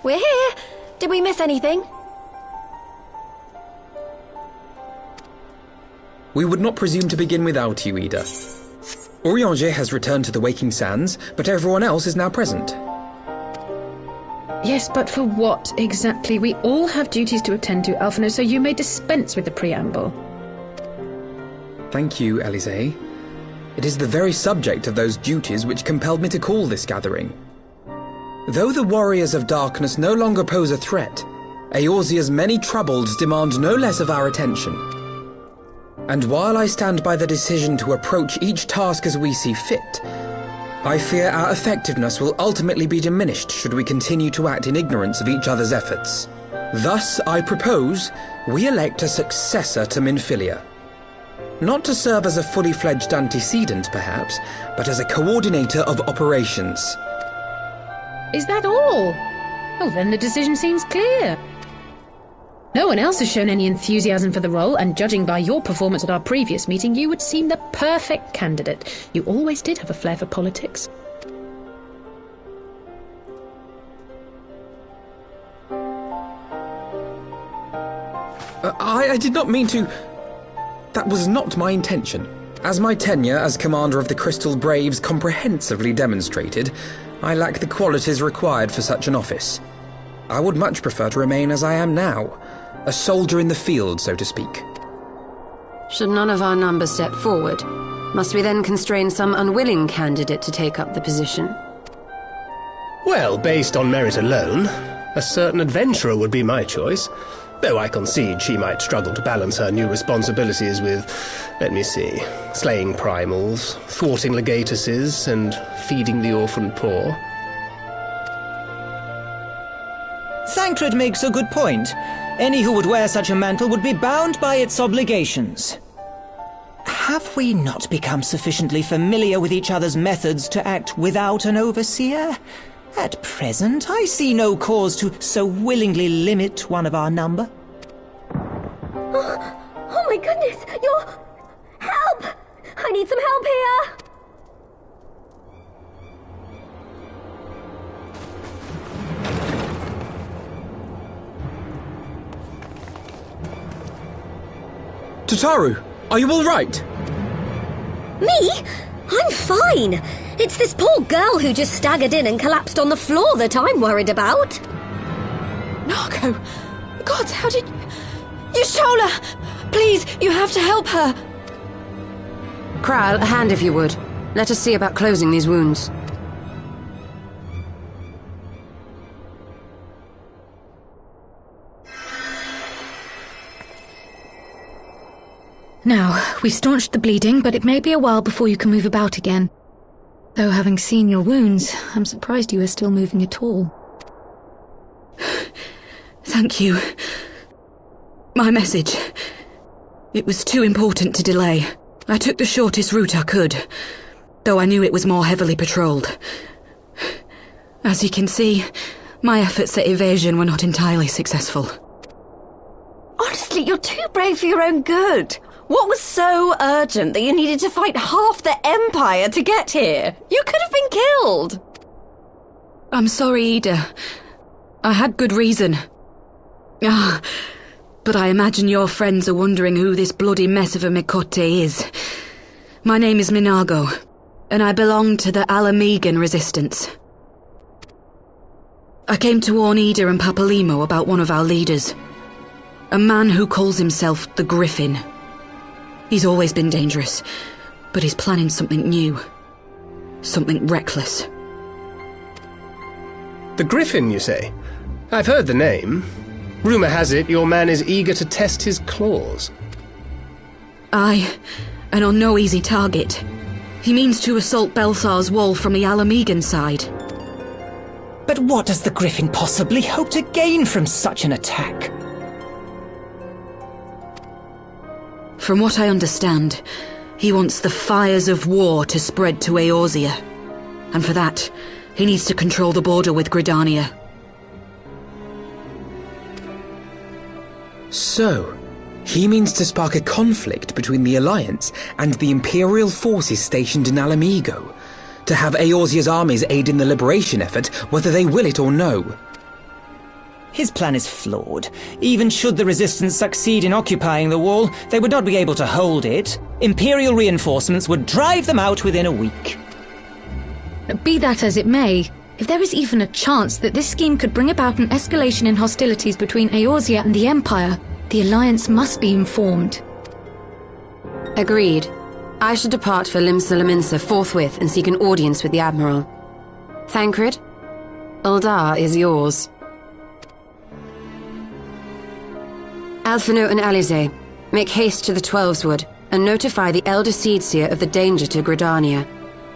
we're here. Did we miss anything? We would not presume to begin without you, Ida. Urianger has returned to the Waking Sands, but everyone else is now present. Yes, but for what exactly? We all have duties to attend to, Alphino, so you may dispense with the preamble. Thank you, Elise. It is the very subject of those duties which compelled me to call this gathering. Though the Warriors of Darkness no longer pose a threat, Eorzea's many troubles demand no less of our attention. And while I stand by the decision to approach each task as we see fit, I fear our effectiveness will ultimately be diminished should we continue to act in ignorance of each other's efforts. Thus, I propose we elect a successor to Minfilia. Not to serve as a fully fledged antecedent, perhaps, but as a coordinator of operations. Is that all? Oh, then the decision seems clear. No one else has shown any enthusiasm for the role, and judging by your performance at our previous meeting, you would seem the perfect candidate. You always did have a flair for politics. I did not mean to... That was not my intention. As my tenure as commander of the Crystal Braves comprehensively demonstrated, I lack the qualities required for such an office. I would much prefer to remain as I am now, a soldier in the field, so to speak. Should none of our number step forward, must we then constrain some unwilling candidate to take up the position? Well, based on merit alone, a certain adventurer would be my choice. Though I concede she might struggle to balance her new responsibilities with, let me see, slaying primals, thwarting legatuses, and feeding the orphan poor. Thancred makes a good point. Any who would wear such a mantle would be bound by its obligations. Have we not become sufficiently familiar with each other's methods to act without an overseer? At present, I see no cause to so willingly limit one of our number. Oh my goodness! Help! I need some help here! Tataru, are you all right? Me? I'm fine. It's this poor girl who just staggered in and collapsed on the floor that I'm worried about. Narco! God, how did... Yashola! Please, you have to help her! Kral, a hand if you would. Let us see about closing these wounds. Now, we've staunched the bleeding, but it may be a while before you can move about again. Though having seen your wounds, I'm surprised you are still moving at all. Thank you. My message. It was too important to delay. I took the shortest route I could, though I knew it was more heavily patrolled. As you can see, my efforts at evasion were not entirely successful. Honestly, you're too brave for your own good. What was so urgent that you needed to fight half the Empire to get here? You could have been killed. I'm sorry, Ida. I had good reason. But I imagine your friends are wondering who this bloody mess of a Mikote is. My name is Minago, and I belong to the Alamegan Resistance. I came to warn Ida and Papalimo about one of our leaders. A man who calls himself the Griffin. He's always been dangerous, but he's planning something new. Something reckless. The Griffin, you say? I've heard the name. Rumour has it your man is eager to test his claws. Aye, and on no easy target. He means to assault Belthar's wall from the Alamegan side. But what does the Griffin possibly hope to gain from such an attack? From what I understand, he wants the fires of war to spread to Eorzea. And for that, he needs to control the border with Gridania. So, he means to spark a conflict between the Alliance and the Imperial forces stationed in Alamigo, to have Eorzea's armies aid in the liberation effort, whether they will it or no. His plan is flawed. Even should the resistance succeed in occupying the wall, they would not be able to hold it. Imperial reinforcements would drive them out within a week. Be that as it may, if there is even a chance that this scheme could bring about an escalation in hostilities between Eorzea and the Empire, the Alliance must be informed. Agreed. I should depart for Limsa forthwith and seek an audience with the Admiral. Thancred, Uldar is yours. Alphino and Alize, make haste to the Twelveswood and notify the Elder Seedseer of the danger to Gridania.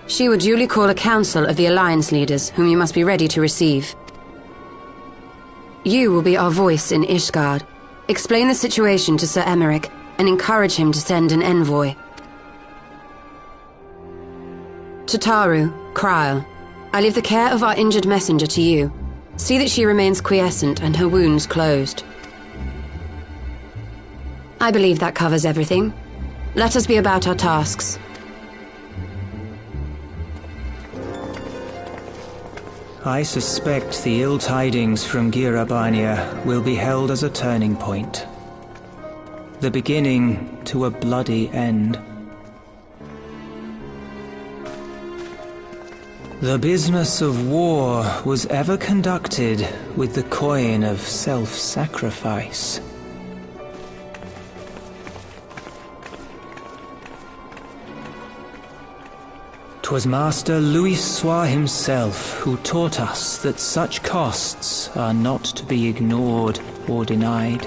She will duly call a council of the Alliance leaders, whom you must be ready to receive. You will be our voice in Ishgard. Explain the situation to Sir Emmerich and encourage him to send an envoy. Tataru, Kryl, I leave the care of our injured messenger to you. See that she remains quiescent and her wounds closed. I believe that covers everything. Let us be about our tasks. I suspect the ill tidings from Girabania will be held as a turning point. The beginning to a bloody end. The business of war was ever conducted with the coin of self-sacrifice. 'Twas Master Louis himself who taught us that such costs are not to be ignored or denied.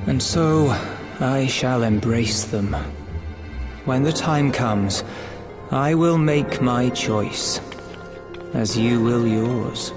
And so, I shall embrace them. When the time comes, I will make my choice, as you will yours.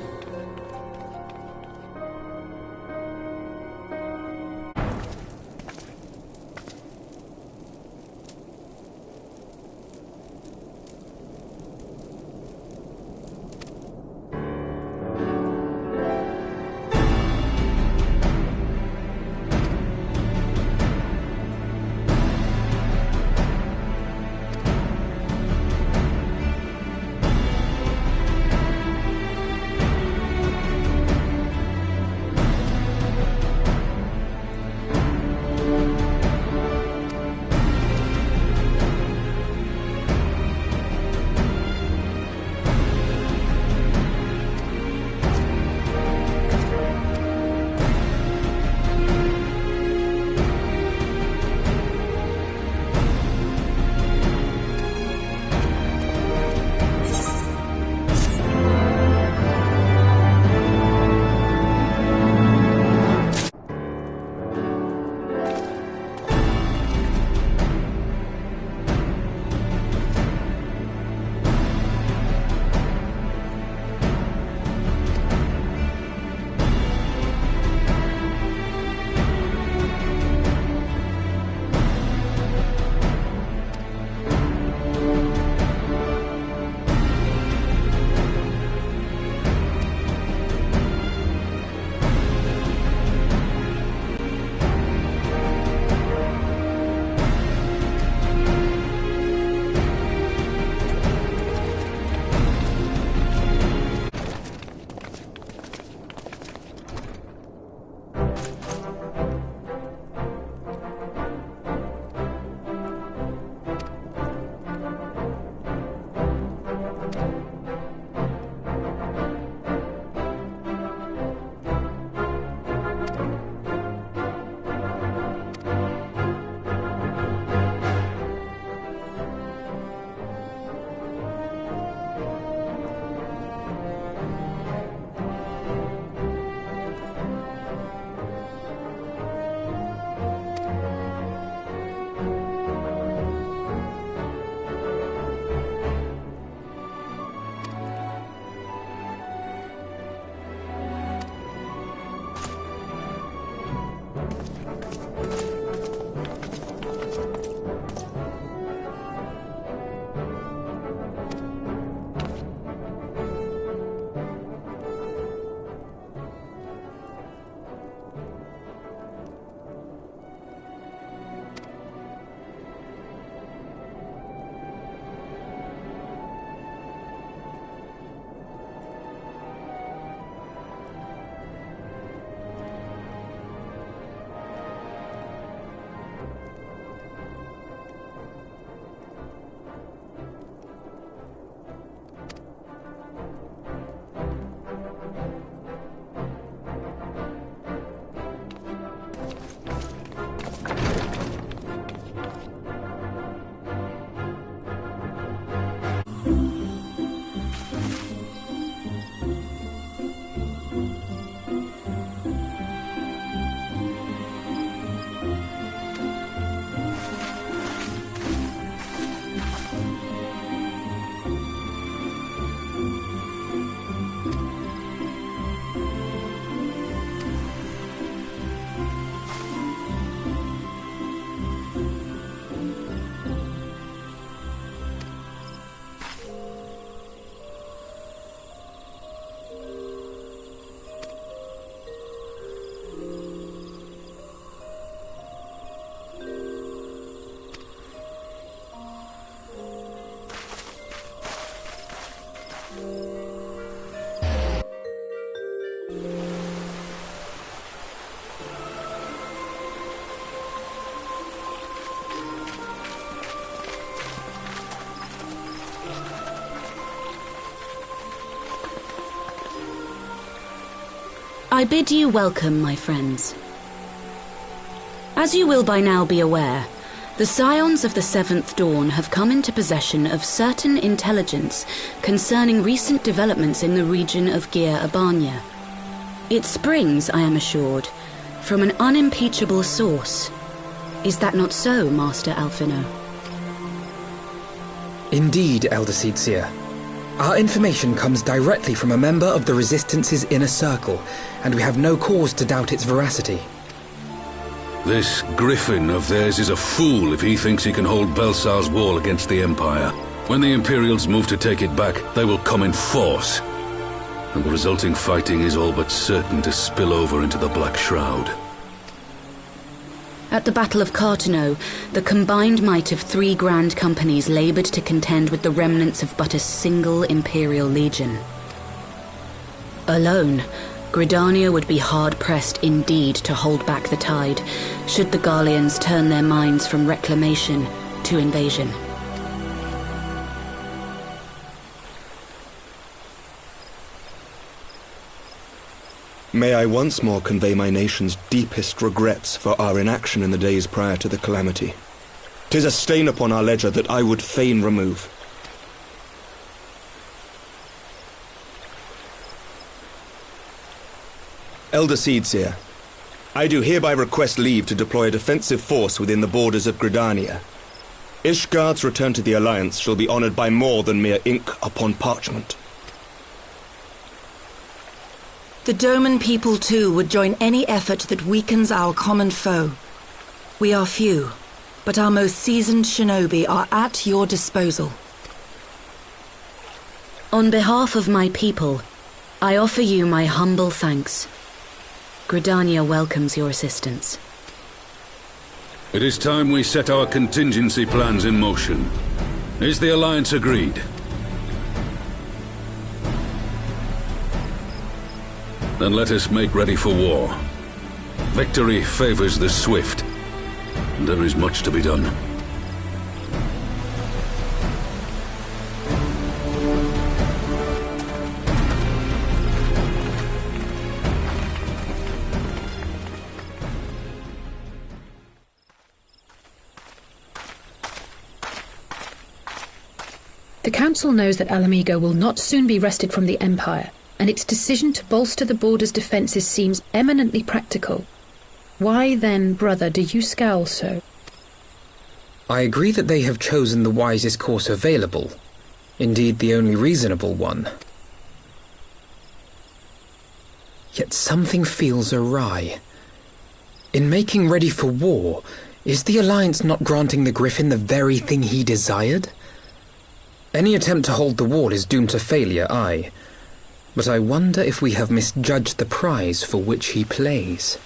I bid you welcome, my friends. As you will by now be aware, the Scions of the Seventh Dawn have come into possession of certain intelligence concerning recent developments in the region of Gyr Abania. It springs, I am assured, from an unimpeachable source. Is that not so, Master Alphino? Indeed, Elder Seedseer. Our information comes directly from a member of the Resistance's inner circle, and we have no cause to doubt its veracity. This Griffin of theirs is a fool if he thinks he can hold Belsar's wall against the Empire. When the Imperials move to take it back, they will come in force. And the resulting fighting is all but certain to spill over into the Black Shroud. At the Battle of Cartano, the combined might of 3 grand companies laboured to contend with the remnants of but a single Imperial legion. Alone, Gridania would be hard-pressed indeed to hold back the tide, should the Garleans turn their minds from reclamation to invasion. May I once more convey my nation's deepest regrets for our inaction in the days prior to the calamity. 'Tis a stain upon our ledger that I would fain remove. Elder Seedseer, I do hereby request leave to deploy a defensive force within the borders of Gridania. Ishgard's return to the Alliance shall be honoured by more than mere ink upon parchment. The Doman people, too, would join any effort that weakens our common foe. We are few, but our most seasoned shinobi are at your disposal. On behalf of my people, I offer you my humble thanks. Gridania welcomes your assistance. It is time we set our contingency plans in motion. Is the Alliance agreed? Then let us make ready for war. Victory favors the swift, and there is much to be done. The Council knows that Alamigo will not soon be wrested from the Empire, and its decision to bolster the border's defences seems eminently practical. Why then, brother, do you scowl so? I agree that they have chosen the wisest course available. Indeed, the only reasonable one. Yet something feels awry. In making ready for war, is the Alliance not granting the Griffin the very thing he desired? Any attempt to hold the wall is doomed to failure, aye. But I wonder if we have misjudged the prize for which he plays.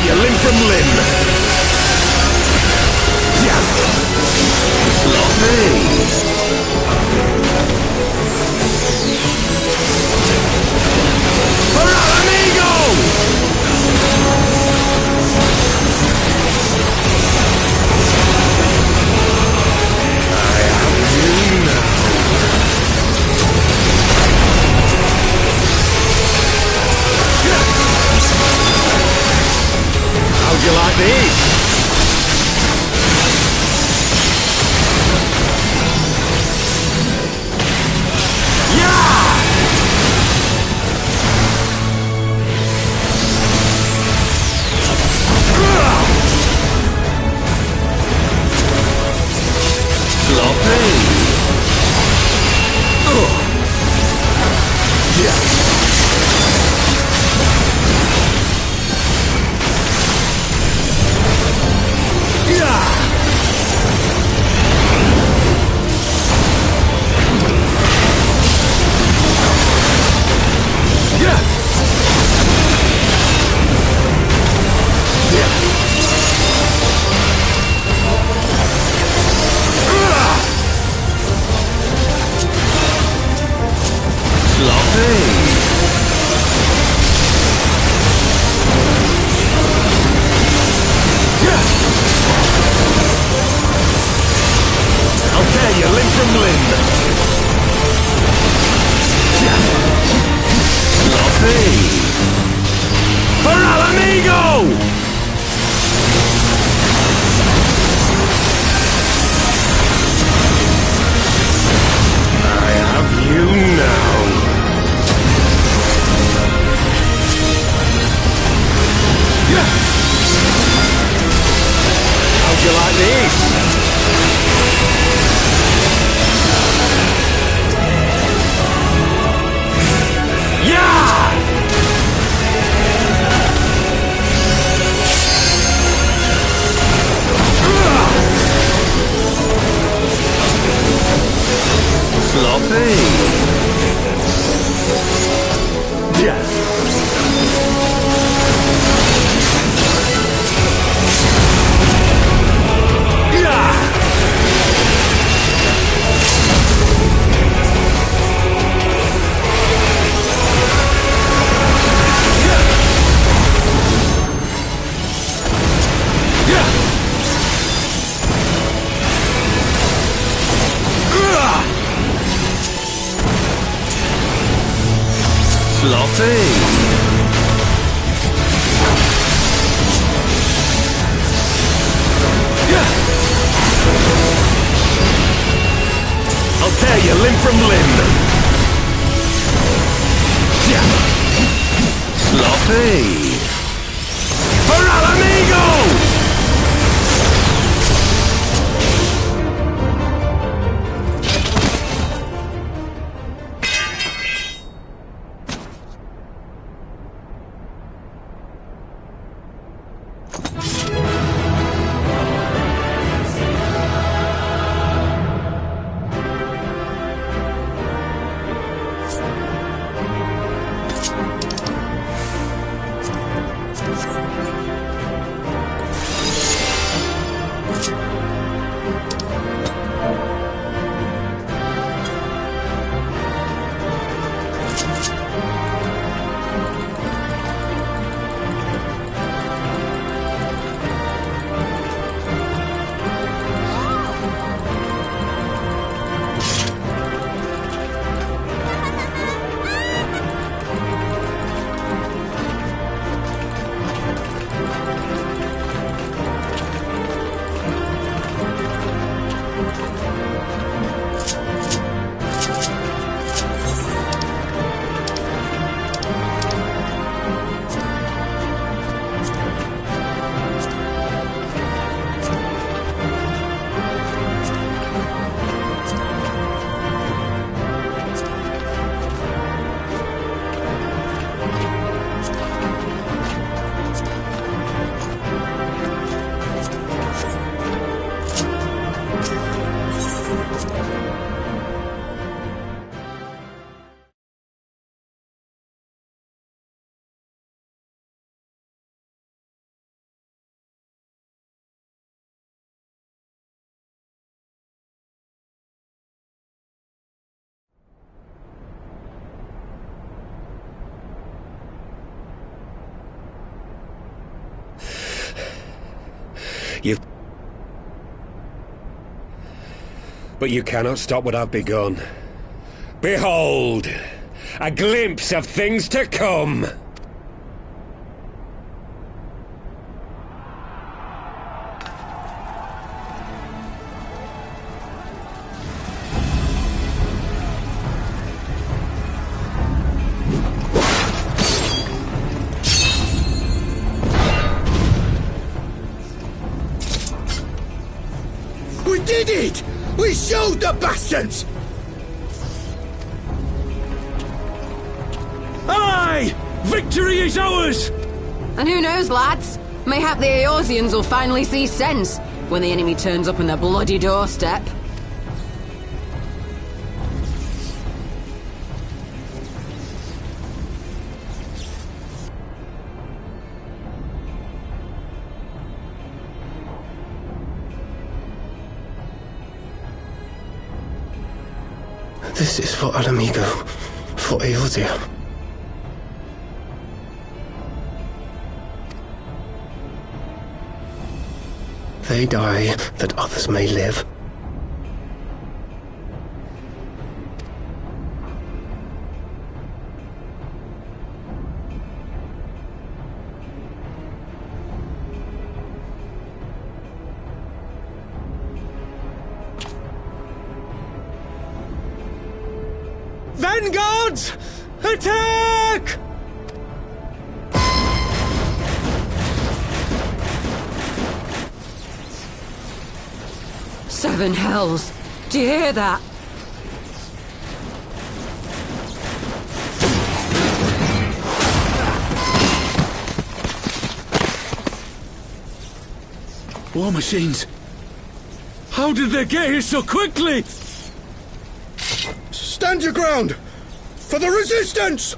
you limb from limb. Sloppy. How'd you like these? I'll tear you limb from limb. Sloppy. For al amigo! But you cannot stop what I've begun. Behold! A glimpse of things to come! We did it! We showed the bastards! Aye! Victory is ours! And who knows, lads? Mayhap the Eorzeans will finally see sense when the enemy turns up on their bloody doorstep. This is for Alamigo, for Eorzea. They die that others may live. Vanguards! Attack! Seven hells! Do you hear that? War machines! How did they get here so quickly? Stand your ground! For the resistance!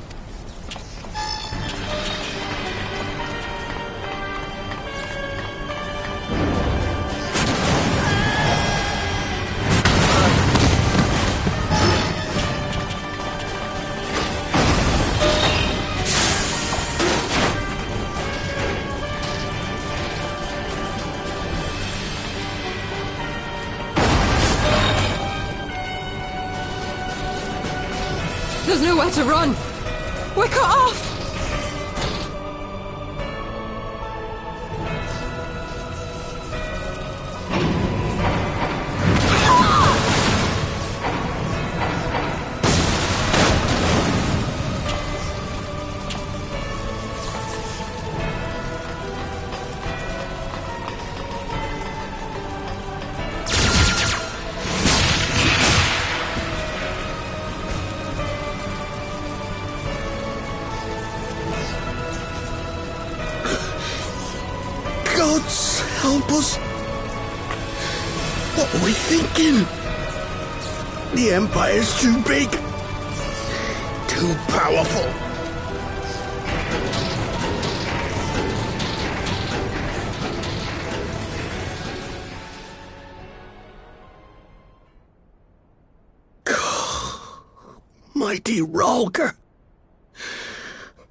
There's nowhere to run! We're cut off! Gods help us! What are we thinking? The Empire's too big. Too powerful. Mighty Rhalgr,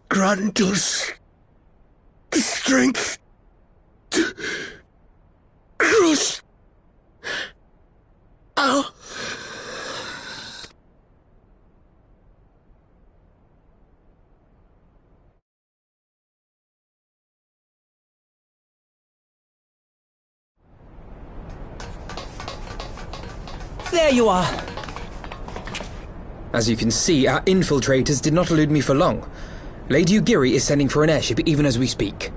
grant us the strength to crush our... There you are. As you can see, our infiltrators did not elude me for long. Lady Ugiri is sending for an airship even as we speak.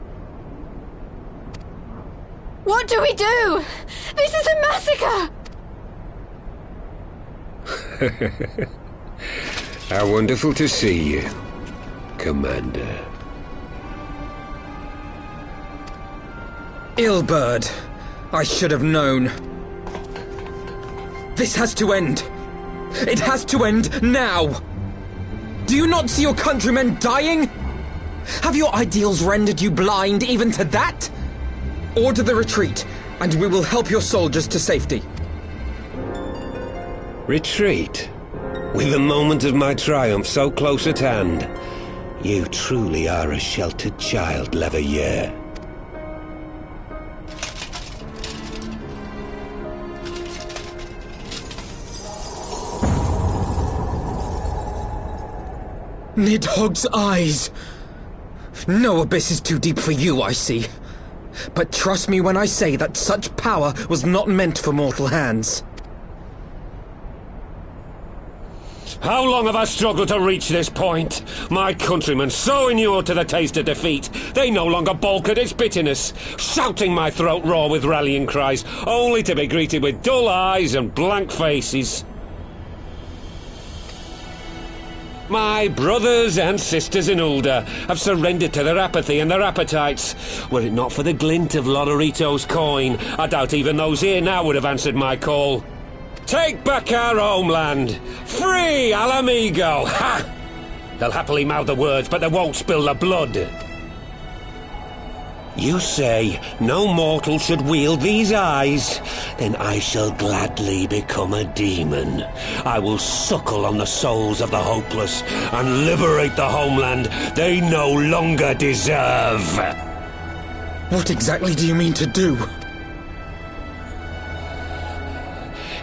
What do we do? This is a massacre! How wonderful to see you, Commander. Ill-bird. I should have known. This has to end. It has to end now! Do you not see your countrymen dying? Have your ideals rendered you blind even to that? Order the retreat, and we will help your soldiers to safety. Retreat? With the moment of my triumph so close at hand? You truly are a sheltered child, Leverrier. Nidhogg's eyes! No abyss is too deep for you, I see. But trust me when I say that such power was not meant for mortal hands. How long have I struggled to reach this point? My countrymen, so inured to the taste of defeat, they no longer balk at its bitterness, shouting my throat raw with rallying cries, only to be greeted with dull eyes and blank faces. My brothers and sisters in Ulda have surrendered to their apathy and their appetites. Were it not for the glint of Lodorito's coin, I doubt even those here now would have answered my call. Take back our homeland! Free Al Amigo! Ha! They'll happily mouth the words, but they won't spill the blood. You say no mortal should wield these eyes? Then I shall gladly become a demon. I will suckle on the souls of the hopeless and liberate the homeland they no longer deserve. What exactly do you mean to do?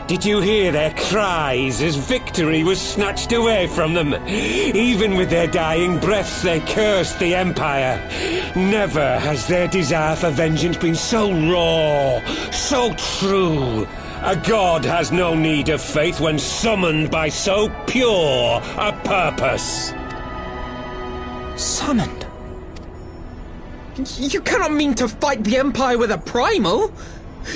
Did you hear their cries as victory was snatched away from them? Even with their dying breaths, they cursed the Empire. Never has their desire for vengeance been so raw, so true. A god has no need of faith when summoned by so pure a purpose. Summoned? You cannot mean to fight the Empire with a primal!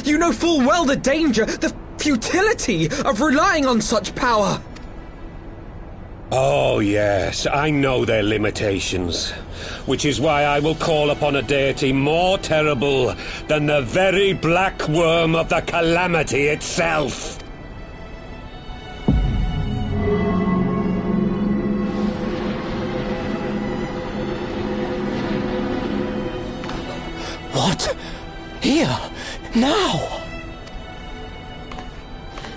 You know full well the danger, the futility of relying on such power! Oh yes, I know their limitations, which is why I will call upon a deity more terrible than the very black worm of the calamity itself. What? Here? Now?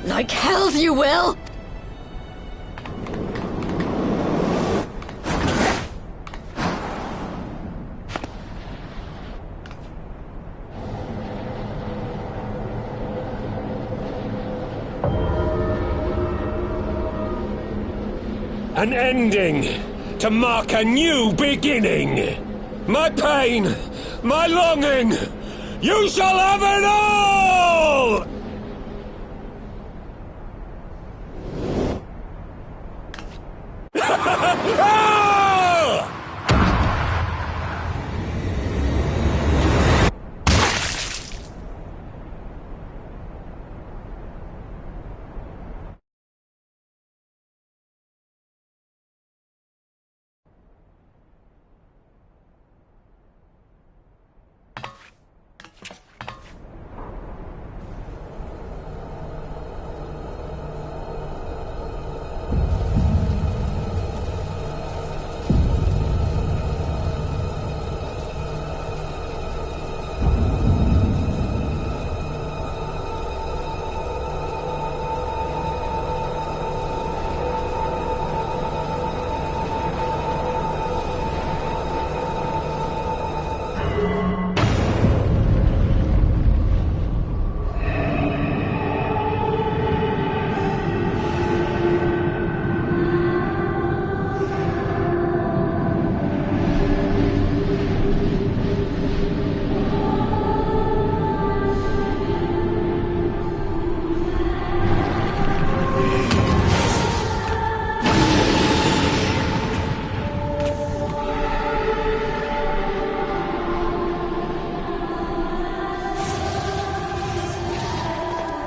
Like hell you will! An ending to mark a new beginning. My pain, my longing, you shall have it all!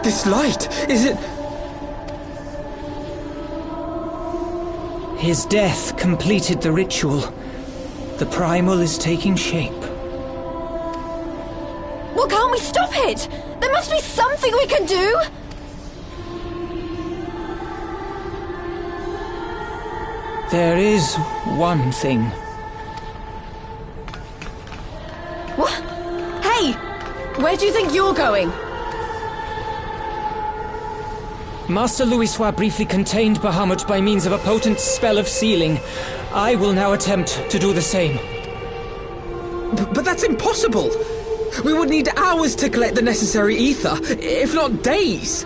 This light, is it... His death completed the ritual. The primal is taking shape. Well, can't we stop it? There must be something we can do! There is one thing. What? Hey! Where do you think you're going? Master Louisoix briefly contained Bahamut by means of a potent spell of sealing. I will now attempt to do the same. But that's impossible! We would need hours to collect the necessary ether, if not days.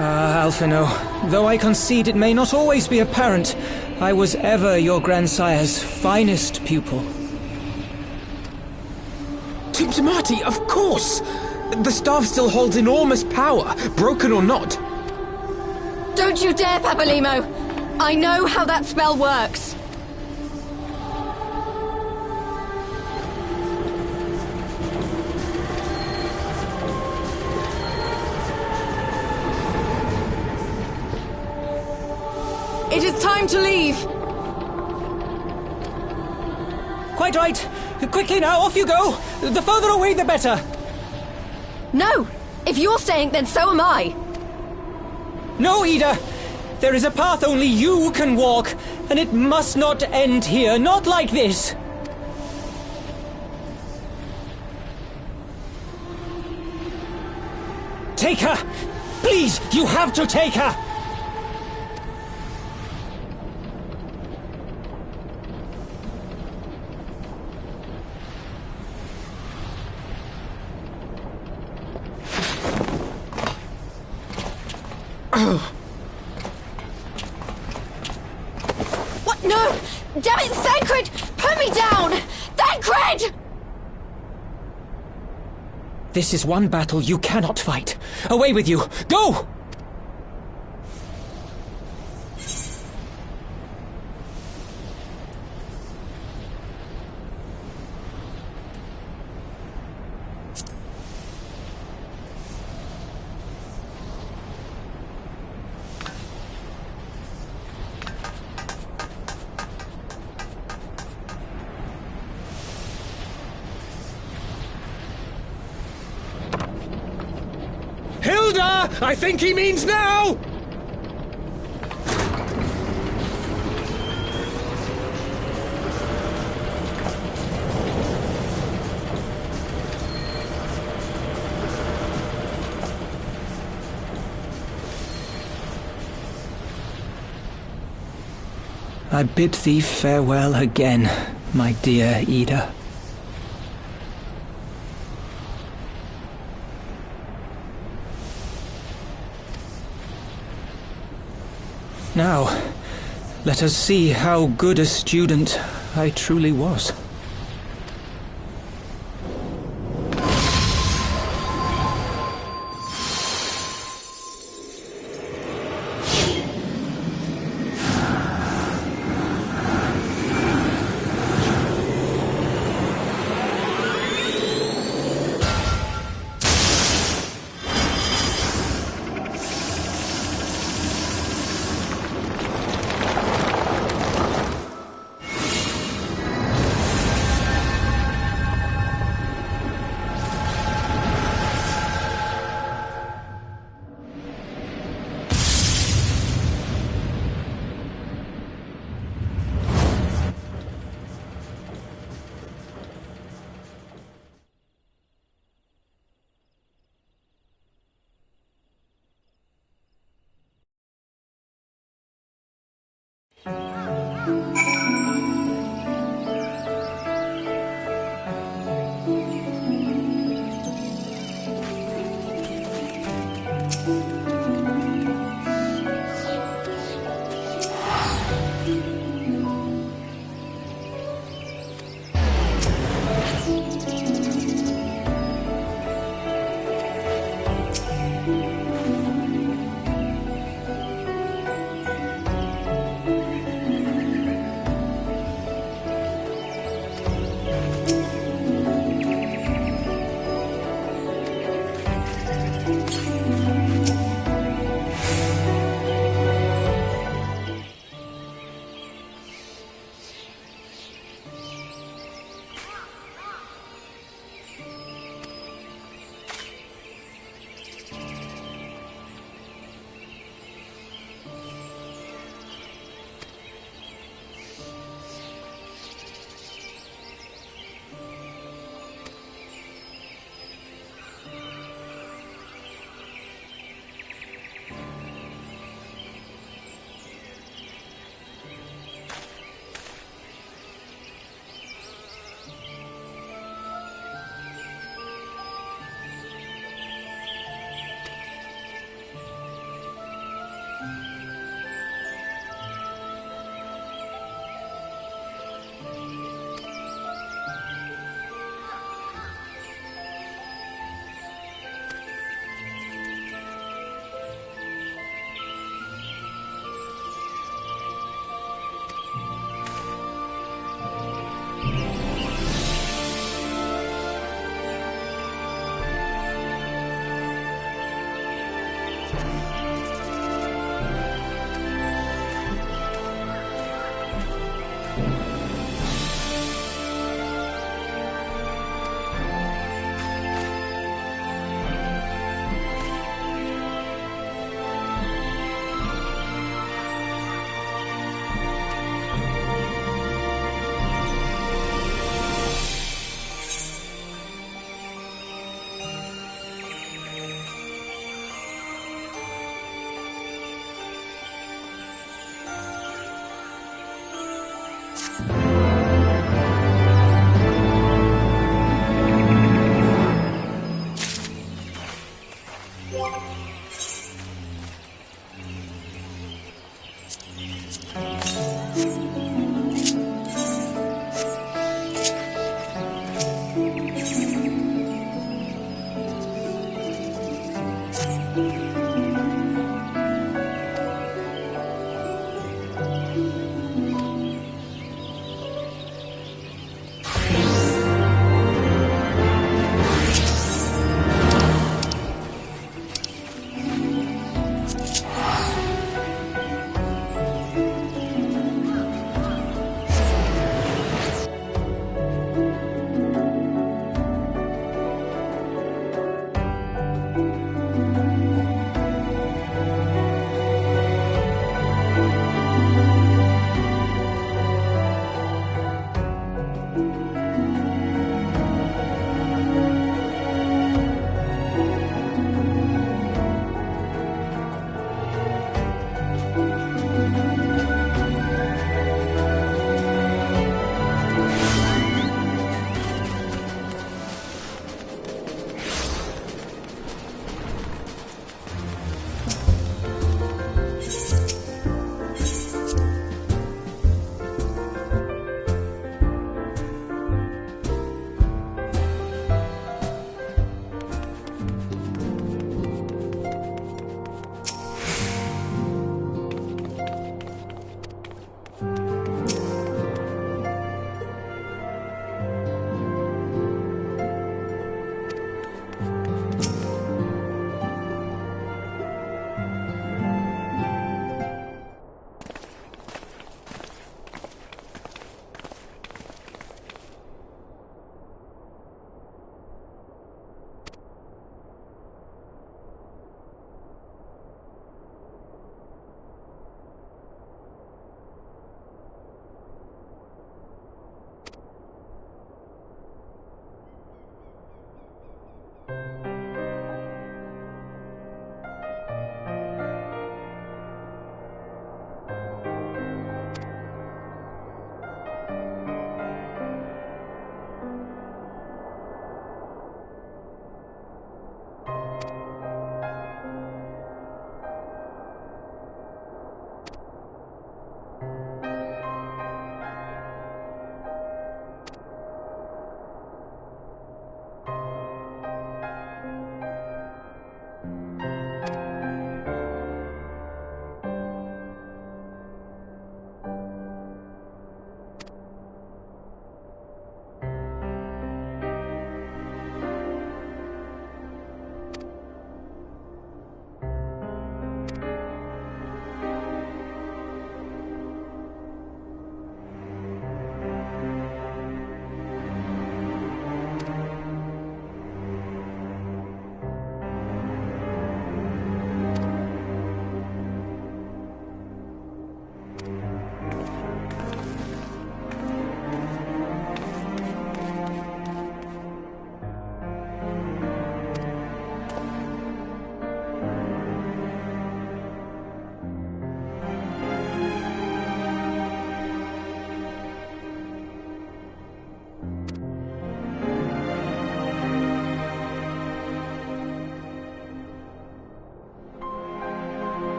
Alphino, though I concede it may not always be apparent, I was ever your grandsire's finest pupil. Tiptimati, of course! The staff still holds enormous power, broken or not. Don't you dare, Papalymo! I know how that spell works. It is time to leave. Quite right. Quickly now, off you go. The further away, the better. No! If you're staying, then so am I. No, Ida. There is a path only you can walk, and it must not end here, not like this. Take her! Please, you have to take her! What? No! Damn it, Thancred! Put me down! Thancred! This is one battle you cannot fight. Away with you! Go! I think he means now! I bid thee farewell again, my dear Ida. Now, let us see how good a student I truly was.